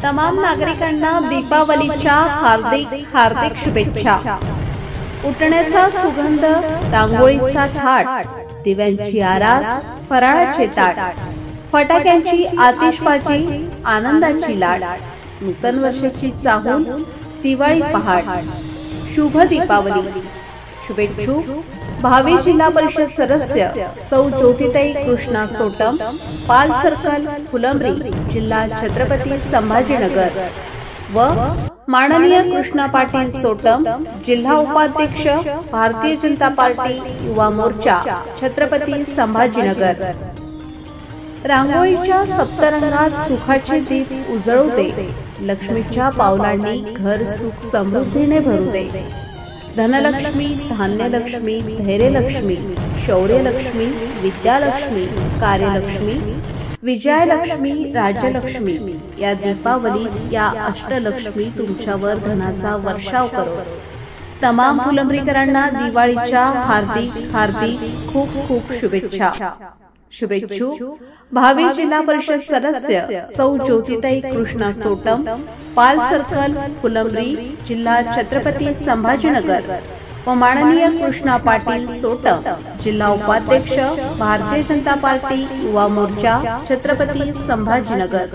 तमाम नागरिकांना दीपावलीच्या हार्दिक शुभेच्छा। उठण्याचा सुगंध, रांगोळीचा थाट, दिव्यांची आरास, फराळाचे ताट, फटाक्यांची आतिषबाजी, आनंदाची लाट, नूतन वर्षाची चाहूल, दिवाळी पहाट। शुभ दीपावली। शुभेच्छुक भावी जिल्हा परिषद सदस्य सौ ज्योतिताई कृष्णा सोटम, पाल सर्कल, फुलंब्री, जिल्हा छत्रपती संभाजीनगर व माननीय कृष्णा पाटील सोटम, जिल्हा उपाध्यक्ष भारतीय जनता पार्टी युवा मोर्चा छत्रपती संभाजीनगर। रांगोळीच्या सप्तरंगात सुखाचे दीप उजळू दे, लक्ष्मीच्या पावलांनी घर सुख समृद्धीने भरू दे। धनलक्ष्मी, धान्यलक्ष्मी, धैर्यलक्ष्मी, शौर्यलक्ष्मी, विद्यालक्ष्मी, कार्यलक्ष्मी, विजयलक्ष्मी, राज्यलक्ष्मी या दीपावलीत या अष्टलक्ष्मी तुमच्यावर धनाचा वर्षाव करो। तमाम फुलंब्रीकरांना दिवाळीच्या हार्दिक खूप शुभेच्छा। शुभेच्छुक भावी जिल्हा परिषद सदस्य सौ ज्योतिताई कृष्णा सोटम, पाल सर्कल, फुलंब्री, जिल्हा छत्रपती संभाजीनगर व माननीय कृष्णा पाटील सोटम, जिल्हा उपाध्यक्ष भारतीय जनता पार्टी युवा मोर्चा छत्रपती संभाजीनगर।